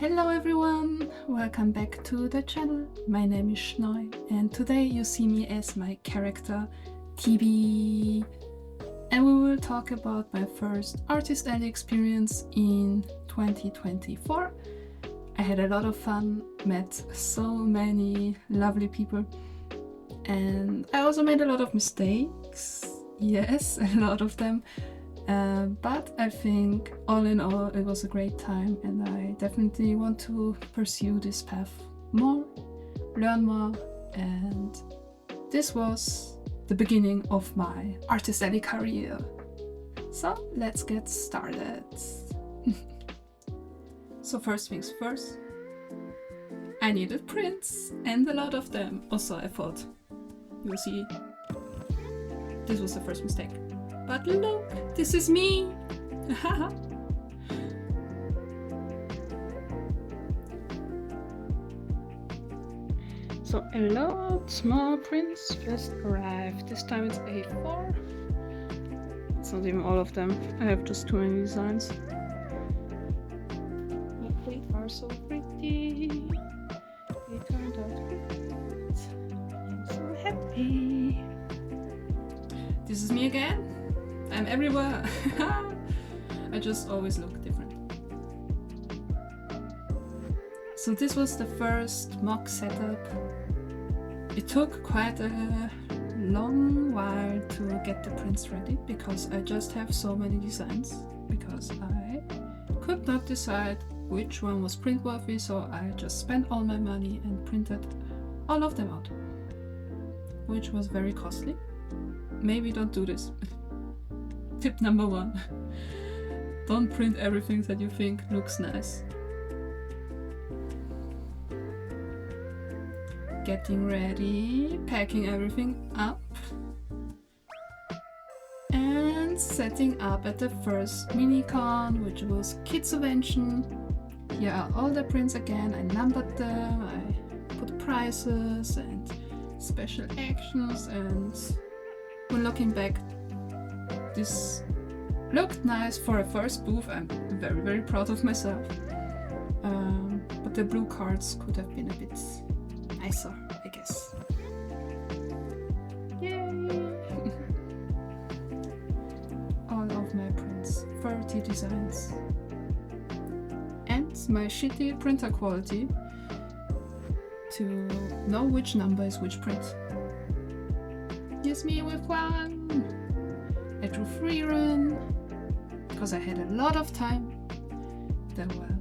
Hello everyone! Welcome back to the channel. My name is Schnoi and today you see me as my character Tobi. And we will talk about my first Artist Alley experience in 2024. I had a lot of fun, met so many lovely people, and I also made a lot of mistakes. Yes, a lot of them. But I think all in all it was a great time, and I definitely want to pursue this path more, learn more, and this was the beginning of my Artist Alley career. So let's get started. So first things first, I needed prints, and a lot of them. Also I thought, you'll see, this was the first mistake. But look, this is me! So a lot more prints just arrived. This time it's A4. It's not even all of them. I have just too many designs. But they are so pretty. They turned out great. I'm so happy. This is me again. I'm everywhere. I just always look different. So this was the first mock setup. It took quite a long while to get the prints ready because I just have so many designs, because I could not decide which one was print worthy, so I just spent all my money and printed all of them out, which was very costly. Maybe don't do this. Tip number 1. Don't print everything that you think looks nice. Getting ready, packing everything up, and setting up at the first mini-con, which was Kitsuvention. Here are all the prints again. I numbered them, I put prices and special actions, and when looking back, this looked nice for a first booth. I'm very, very proud of myself. But the blue cards could have been a bit nicer, I guess. Yay! All of my prints, 30 designs. And my shitty printer quality to know which number is which print. Here's me with Huang. I drew free run because I had a lot of time. There were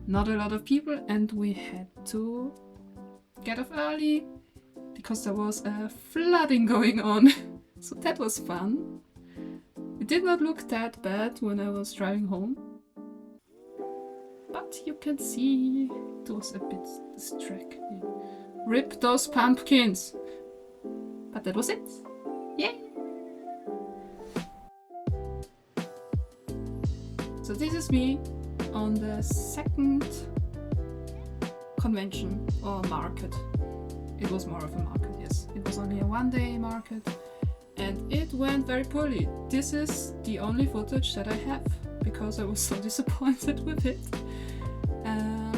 not a lot of people and we had to get off early because there was a flooding going on. So that was fun. It did not look that bad when I was driving home. But you can see it was a bit distracting. Rip those pumpkins! But that was it. Yay! So this is me on the second convention or market. It was more of a market, yes. It was only a one-day market and it went very poorly. This is the only footage that I have because I was so disappointed with it.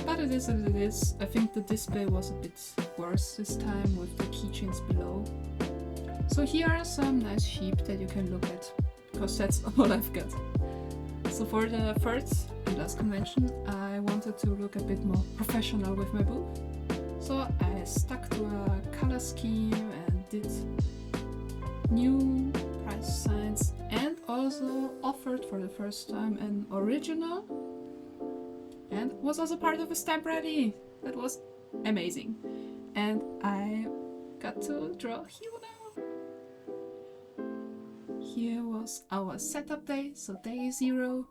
But it is as it is. I think the display was a bit worse this time with the keychains below. So here are some nice sheep that you can look at, because that's all I've got. So for the first and last convention, I wanted to look a bit more professional with my booth. So I stuck to a color scheme and did new price signs and also offered for the first time an original, and was also part of a stamp ready. That was amazing. And I got to draw here now. Here was our setup day, so day 0.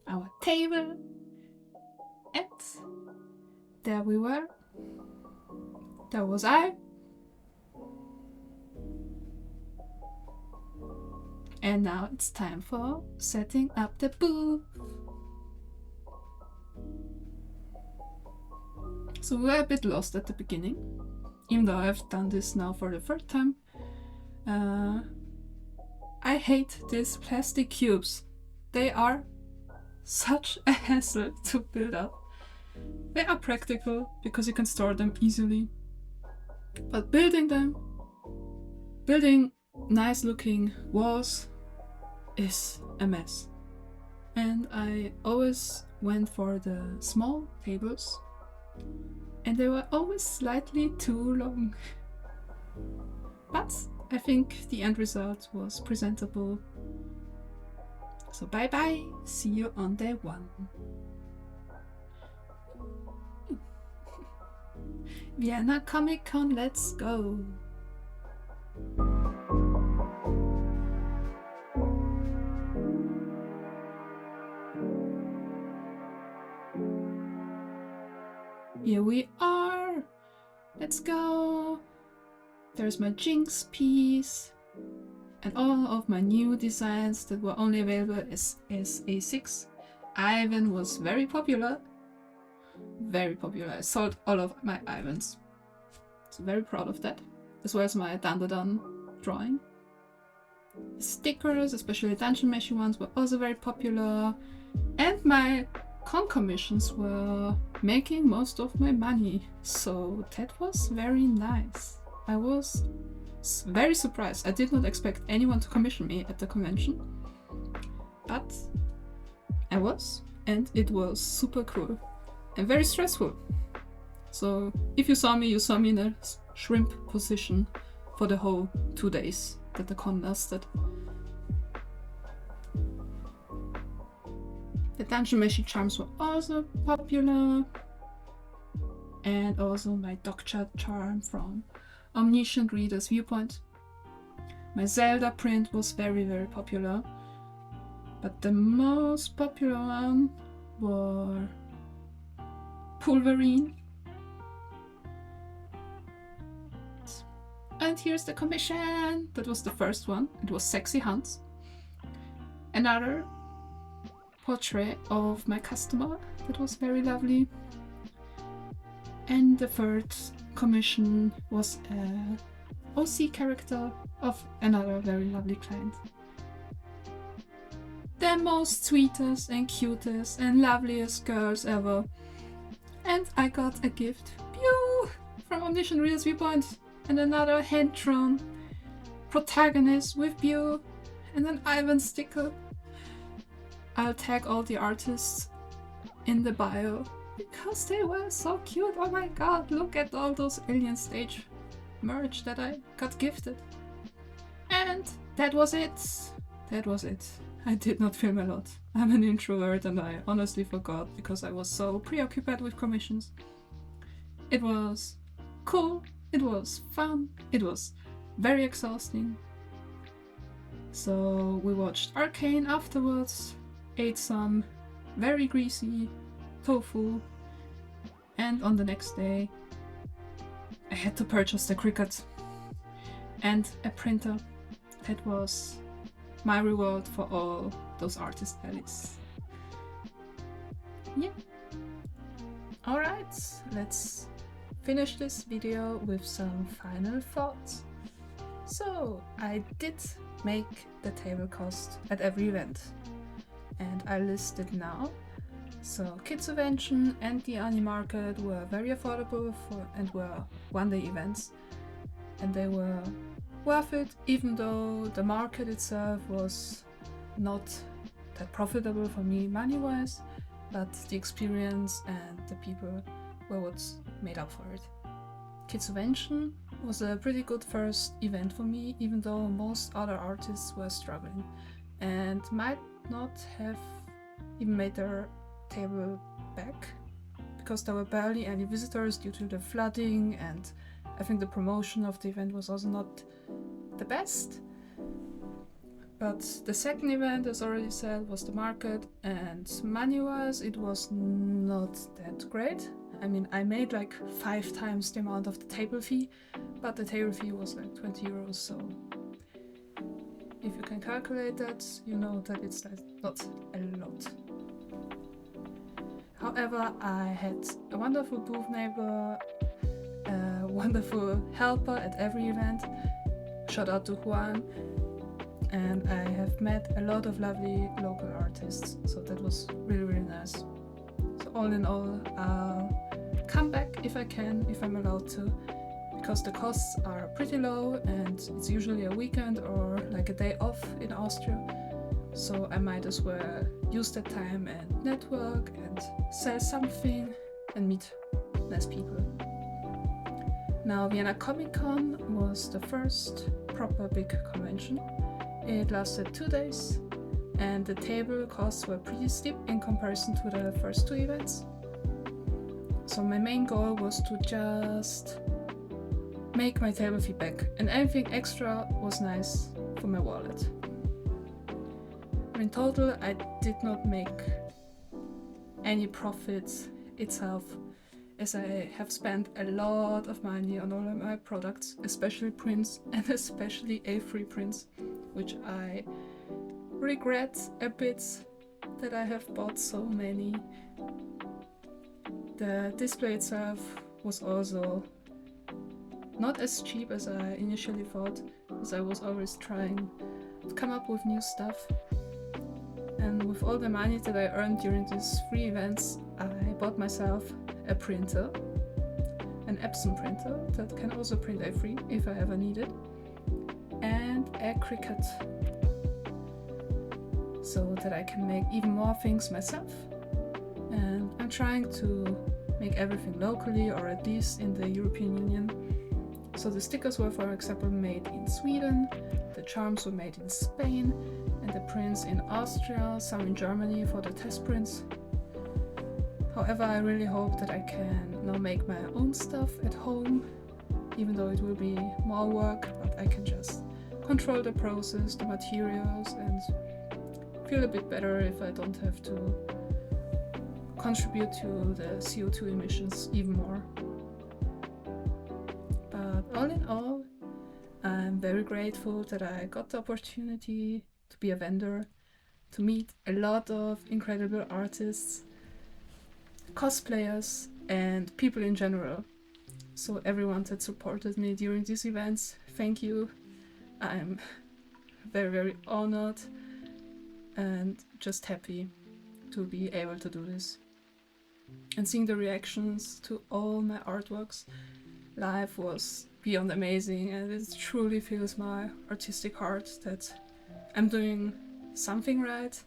Our table. And there we were. There was I. And now it's time for setting up the booth. So we were a bit lost at the beginning. Even though I've done this now for the 3rd time. I hate these plastic cubes. they are such a hassle to build up. They are practical because you can store them easily. But building nice looking walls is a mess. And I always went for the small tables, and they were always slightly too long. But I think the end result was presentable. So bye bye, see you on day 1. Vienna Comic Con, let's go! Here we are! Let's go! There's my Jinx piece and all of my new designs that were only available as A6. Ivan was very popular. Very popular. I sold all of my Ivans. So very proud of that. As well as my Dandadan drawing. The stickers, especially Dungeon Meshy ones, were also very popular. And my con commissions were making most of my money. So that was very nice. I was very surprised. I did not expect anyone to commission me at the convention. But I was. And it was super cool. And very stressful. So if you saw me in a shrimp position for the whole 2 days that the con lasted. The Dungeon Meshy charms were also popular. And also my Dokcha charm from Omniscient Reader's Viewpoint. My Zelda print was very, very popular. But the most popular one were Pulverine. And here's the commission. That was the first one. It was Sexy Hunts. Another portrait of my customer. That was very lovely. And the third commission was a OC character of another very lovely client. The most sweetest and cutest and loveliest girls ever. And I got a gift, pew, from Omniscient Reader's Viewpoint, and another hand-drawn protagonist with Bew, and an Ivan sticker. I'll tag all the artists in the bio, because they were so cute. Oh my god, look at all those Alien Stage merch that I got gifted. And that was it. That was it. I did not film a lot. I'm an introvert and I honestly forgot because I was so preoccupied with commissions. It was cool, it was fun, it was very exhausting. So we watched Arcane afterwards, ate some very greasy tofu, and on the next day I had to purchase the Cricut and a printer. That was my reward for all those artist alleys. Yeah. Alright, let's finish this video with some final thoughts. So, I did make the table cost at every event, and I list it now. So, Kitsuvention and the Animarket were very affordable and were one-day events, and they were worth it, even though the market itself was not that profitable for me money-wise, but the experience and the people were what made up for it. Kitsuvention was a pretty good first event for me, even though most other artists were struggling and might not have even made their table back because there were barely any visitors due to the flooding, and I think the promotion of the event was also not the best. But the second event, as already said, was the market, and money-wise it was not that great. I mean, I made like 5 times the amount of the table fee, but the table fee was like 20 euros, so if you can calculate that, you know that it's like not a lot. However, I had a wonderful booth neighbor, a wonderful helper at every event. Shout out to Huang. and I have met a lot of lovely local artists, so that was really, really nice. So all in all, I'll come back if I can, if I'm allowed to, because the costs are pretty low and it's usually a weekend or like a day off in Austria. So I might as well use that time and network and sell something and meet nice people. Now, Vienna Comic Con was the first proper big convention. It lasted 2 days and the table costs were pretty steep in comparison to the first 2 events. So my main goal was to just make my table feedback, and anything extra was nice for my wallet. In total, I did not make any profits itself, as I have spent a lot of money on all of my products, especially prints and especially A3 prints, which I regret a bit that I have bought so many. The display itself was also not as cheap as I initially thought, as I was always trying to come up with new stuff. And with all the money that I earned during these 3 events, I bought myself a printer, an Epson printer that can also print A3 if I ever need it, and a Cricut, so that I can make even more things myself. And I'm trying to make everything locally, or at least in the European Union. So the stickers were, for example, made in Sweden, the charms were made in Spain, and the prints in Austria, some in Germany for the test prints. However, I really hope that I can now make my own stuff at home, even though it will be more work, but I can just control the process, the materials, and feel a bit better if I don't have to contribute to the CO2 emissions even more. But all in all, I'm very grateful that I got the opportunity to be a vendor, to meet a lot of incredible artists, cosplayers, and people in general. So everyone that supported me during these events, thank you. I'm very, very honored and just happy to be able to do this. And seeing the reactions to all my artworks live was beyond amazing, and it truly fills my artistic heart that I'm doing something right,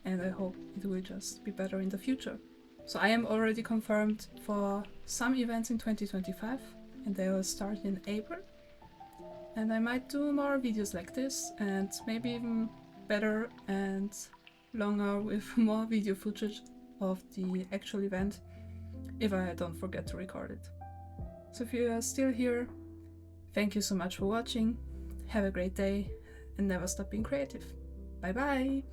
and I hope it will just be better in the future. So I am already confirmed for some events in 2025, and they will start in April. And I might do more videos like this, and maybe even better and longer with more video footage of the actual event, if I don't forget to record it. So if you are still here, thank you so much for watching, have a great day, and never stop being creative. Bye bye!